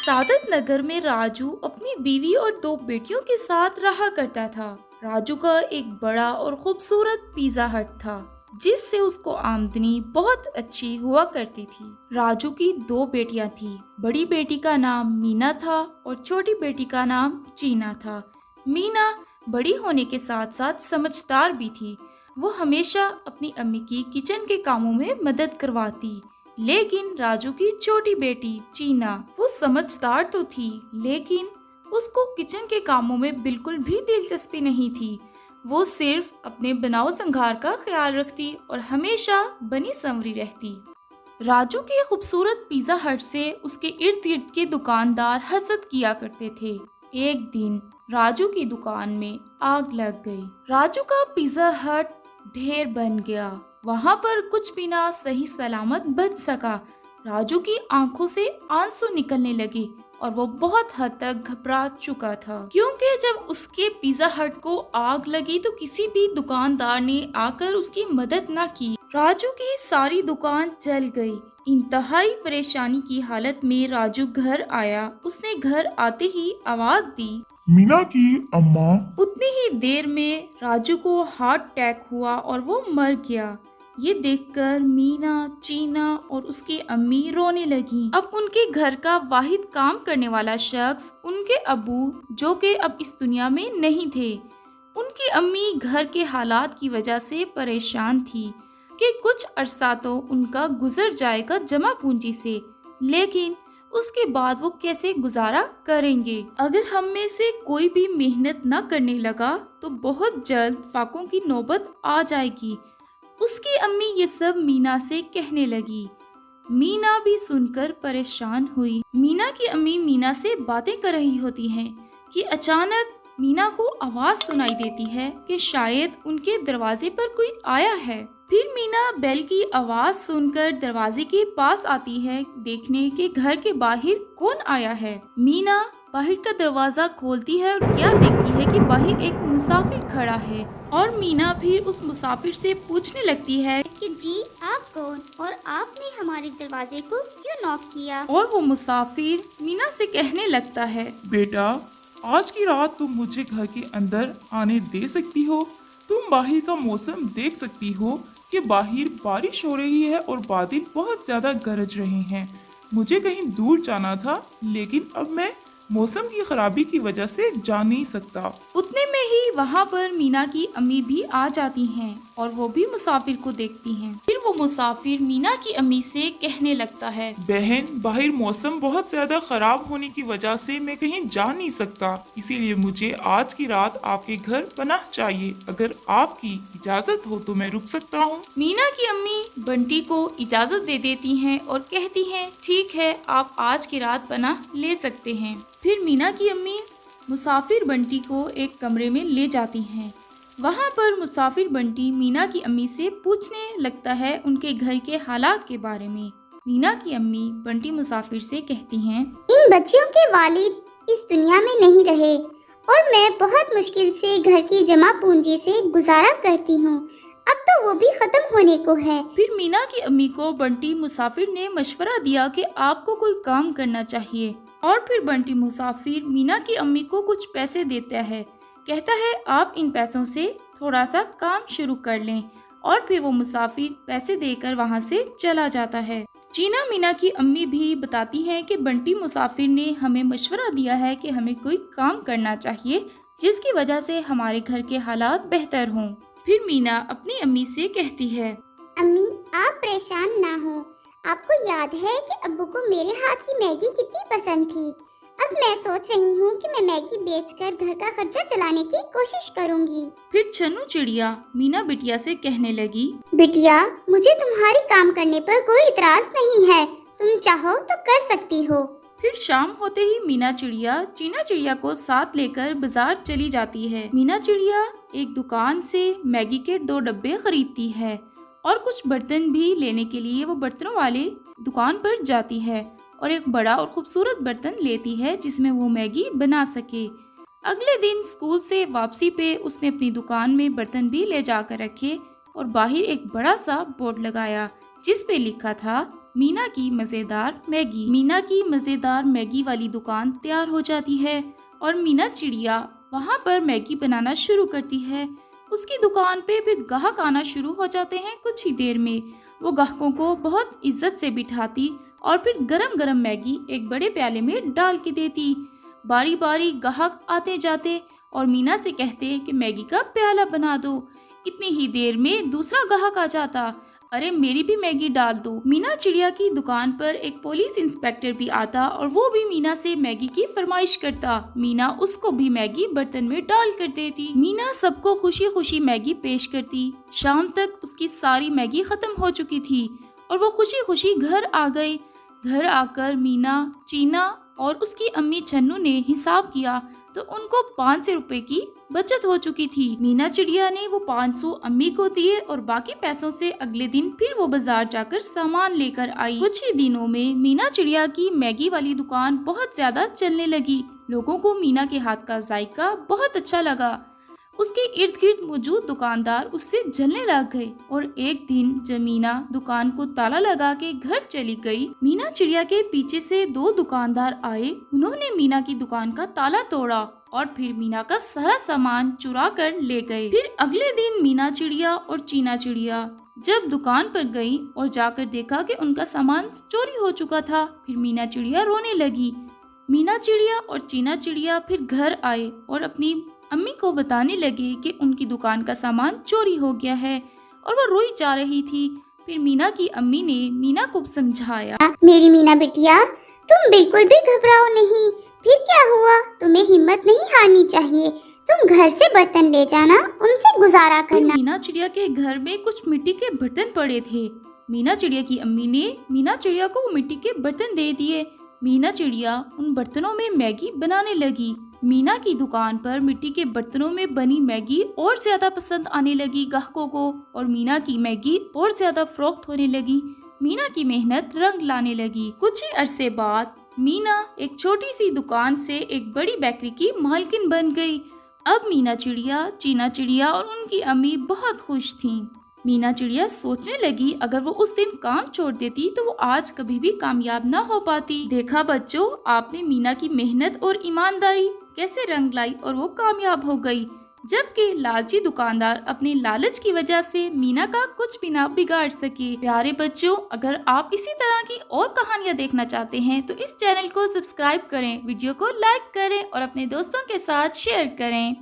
सादत नगर में राजू अपनी बीवी और दो बेटियों के साथ रहा करता था। राजू का एक बड़ा और खूबसूरत पिज्जा हट था, जिससे उसको आमदनी बहुत अच्छी हुआ करती थी। राजू की दो बेटियां थी। बड़ी बेटी का नाम मीना था और छोटी बेटी का नाम चीना था। मीना बड़ी होने के साथ साथ समझदार भी थी। वो हमेशा अपनी अम्मी की किचन के कामों में मदद करवाती। लेकिन राजू की छोटी बेटी चीना, वो समझदार तो थी, लेकिन उसको किचन के कामों में बिल्कुल भी दिलचस्पी नहीं थी। वो सिर्फ अपने बनाव संघार का ख्याल रखती और हमेशा बनी संवरी रहती। राजू के खूबसूरत पिज्जा हट से उसके इर्द गिर्द के दुकानदार हसद किया करते थे। एक दिन राजू की दुकान में आग लग गई। राजू का पिज्जा हट ढेर बन गया। वहाँ पर कुछ भी ना सही सलामत बच सका। राजू की आंखों से आंसू निकलने लगे और वो बहुत हद तक घबरा चुका था, क्योंकि जब उसके पिज्जा हट को आग लगी तो किसी भी दुकानदार ने आकर उसकी मदद न की। राजू की सारी दुकान जल गई। इंतहाई परेशानी की हालत में राजू घर आया। उसने घर आते ही आवाज दी, मीना की अम्मा। उतनी ही देर में राजू को हार्ट अटैक हुआ और वो मर गया। ये देखकर मीना, चीना और उसकी अम्मी रोने लगी। अब उनके घर का वाहिद काम करने वाला शख्स उनके अबू, जो कि अब इस दुनिया में नहीं थे। उनकी अम्मी घर के हालात की वजह से परेशान थी कि कुछ अरसा तो उनका गुजर जाएगा जमा पूंजी से, लेकिन उसके बाद वो कैसे गुजारा करेंगे। अगर हम में से कोई भी मेहनत न करने लगा तो बहुत जल्द फाकों की नौबत आ जाएगी। उसकी अम्मी ये सब मीना से कहने लगी। मीना भी सुनकर परेशान हुई। मीना की अम्मी मीना से बातें कर रही होती हैं कि अचानक मीना को आवाज सुनाई देती है कि शायद उनके दरवाजे पर कोई आया है। फिर मीना बेल की आवाज सुनकर दरवाजे के पास आती है, देखने के घर के बाहर कौन आया है। मीना बाहर का दरवाजा खोलती है और क्या देखती है कि बाहर एक मुसाफिर खड़ा है। और मीना फिर उस मुसाफिर से पूछने लगती है कि जी आप कौन और आपने हमारे दरवाजे को क्यों नॉक किया। और वो मुसाफिर मीना से कहने लगता है, बेटा, आज की रात तुम मुझे घर के अंदर आने दे सकती हो? तुम बाहर का मौसम देख सकती हो कि बाहर बारिश हो रही है और बादल बहुत ज्यादा गरज रहे हैं। मुझे कहीं दूर जाना था, लेकिन अब मैं मौसम की खराबी की वजह से जा नहीं सकता। उतने में ही वहाँ पर मीना की अम्मी भी आ जाती हैं और वो भी मुसाफिर को देखती हैं। फिर वो मुसाफिर मीना की अम्मी से कहने लगता है, बहन, बाहर मौसम बहुत ज्यादा खराब होने की वजह से मैं कहीं जा नहीं सकता, इसीलिए मुझे आज की रात आपके घर पनाह चाहिए। अगर आपकी इजाजत हो तो मैं रुक सकता हूँ। मीना की अम्मी बंटी को इजाजत दे देती हैं और कहती हैं, ठीक है, आप आज की रात पनाह ले सकते हैं। फिर मीना की अम्मी मुसाफिर बंटी को एक कमरे में ले जाती हैं। वहाँ पर मुसाफिर बंटी मीना की अम्मी से पूछने लगता है उनके घर के हालात के बारे में। मीना की अम्मी बंटी मुसाफिर से कहती हैं, इन बच्चियों के वालिद इस दुनिया में नहीं रहे और मैं बहुत मुश्किल से घर की जमा पूंजी से गुजारा करती हूँ। अब तो वो भी खत्म होने को है। फिर मीना की अम्मी को बंटी मुसाफिर ने मशवरा दिया कि आपको कोई काम करना चाहिए। और फिर बंटी मुसाफिर मीना की अम्मी को कुछ पैसे देता है, कहता है आप इन पैसों से थोड़ा सा काम शुरू कर लें। और फिर वो मुसाफिर पैसे देकर वहाँ से चला जाता है। चीना मीना की अम्मी भी बताती हैं कि बंटी मुसाफिर ने हमें मशवरा दिया है कि हमें कोई काम करना चाहिए जिसकी वजह से हमारे घर के हालात बेहतर हों। फिर मीना अपनी अम्मी से कहती है, अम्मी आप परेशान ना हो। आपको याद है कि अब्बू को मेरे हाथ की मैगी कितनी पसंद थी। अब मैं सोच रही हूँ कि मैं मैगी बेचकर घर का खर्चा चलाने की कोशिश करूँगी। फिर छन्नू चिड़िया मीना बिटिया से कहने लगी, बिटिया, मुझे तुम्हारे काम करने पर कोई इतराज नहीं है, तुम चाहो तो कर सकती हो। फिर शाम होते ही मीना चिड़िया चीना चिड़िया को साथ लेकर बाजार चली जाती है। मीना चिड़िया एक दुकान से मैगी के 2 डब्बे खरीदती है और कुछ बर्तन भी लेने के लिए वो बर्तनों वाले दुकान पर जाती है और एक बड़ा और खूबसूरत बर्तन लेती है जिसमें वो मैगी बना सके। अगले दिन स्कूल से वापसी पे उसने अपनी दुकान में बर्तन भी ले जाकर रखे और बाहर एक बड़ा सा बोर्ड लगाया जिस पे लिखा था, मीना की मजेदार मैगी। मीना की मजेदार मैगी वाली दुकान तैयार हो जाती है और मीना चिड़िया वहाँ पर मैगी बनाना शुरू करती है। उसकी दुकान पे फिर ग्राहक आना शुरू हो जाते हैं। कुछ ही देर में वो ग्राहकों को बहुत इज्जत से बिठाती और फिर गरम गरम मैगी एक बड़े प्याले में डाल के देती। बारी बारी ग्राहक आते जाते और मीना से कहते कि मैगी का प्याला बना दो। इतनी ही देर में दूसरा ग्राहक आ जाता, अरे मेरी भी मैगी डाल दो। मीना चिड़िया की दुकान पर एक पुलिस इंस्पेक्टर भी आता और वो भी मीना से मैगी की फरमाइश करता। मीना उसको भी मैगी बर्तन में डाल कर देती। मीना सबको खुशी खुशी मैगी पेश करती। शाम तक उसकी सारी मैगी खत्म हो चुकी थी और वो खुशी खुशी घर आ गई। घर आकर मीना, चीना और उसकी अम्मी छन्नू ने हिसाब किया तो उनको 500 रुपए की बचत हो चुकी थी। मीना चिड़िया ने वो 500 अम्मी को दिए और बाकी पैसों से अगले दिन फिर वो बाजार जाकर सामान लेकर आई। कुछ ही दिनों में मीना चिड़िया की मैगी वाली दुकान बहुत ज्यादा चलने लगी। लोगों को मीना के हाथ का जायका बहुत अच्छा लगा। उसके इर्द गिर्द मौजूद दुकानदार उससे जलने लग गए और एक दिन जब मीना दुकान को ताला लगा के घर चली गई, मीना चिड़िया के पीछे से 2 दुकानदार आए। उन्होंने मीना की दुकान का ताला तोड़ा और फिर मीना का सारा सामान चुरा कर ले गए। फिर अगले दिन मीना चिड़िया और चीना चिड़िया जब दुकान पर गई और जाकर देखा कि उनका सामान चोरी हो चुका था, फिर मीना चिड़िया रोने लगी। मीना चिड़िया और चीना चिड़िया फिर घर आए और अपनी अम्मी को बताने लगे कि उनकी दुकान का सामान चोरी हो गया है और वो रोई जा रही थी। फिर मीना की अम्मी ने मीना को समझाया, मेरी मीना बिटिया, तुम बिल्कुल भी घबराओ नहीं। फिर क्या हुआ? तुम्हें हिम्मत नहीं हारनी चाहिए। तुम घर से बर्तन ले जाना, उनसे गुजारा फिर करना। मीना चिड़िया के घर में कुछ मिट्टी के बर्तन पड़े थे। मीना चिड़िया की अम्मी ने मीना चिड़िया को वो मिट्टी के बर्तन दे दिए। मीना चिड़िया उन बर्तनों में मैगी बनाने लगी। मीना की दुकान पर मिट्टी के बर्तनों में बनी मैगी और ज्यादा पसंद आने लगी ग्राहकों को और मीना की मैगी और ज्यादा फरोख्त होने लगी। मीना की मेहनत रंग लाने लगी। कुछ ही अरसे बाद मीना एक छोटी सी दुकान से एक बड़ी बेकरी की मालकिन बन गई। अब मीना चिड़िया, चीना चिड़िया और उनकी अम्मी बहुत खुश थीं। मीना चिड़िया सोचने लगी अगर वो उस दिन काम छोड़ देती तो वो आज कभी भी कामयाब न हो पाती। देखा बच्चों, आपने मीना की मेहनत और ईमानदारी कैसे रंग लाई और वो कामयाब हो गई, जबकि लालची दुकानदार अपने लालच की वजह से मीना का कुछ भी ना बिगाड़ सके। प्यारे बच्चों, अगर आप इसी तरह की और कहानियाँ देखना चाहते हैं तो इस चैनल को सब्सक्राइब करें, वीडियो को लाइक करें और अपने दोस्तों के साथ शेयर करें।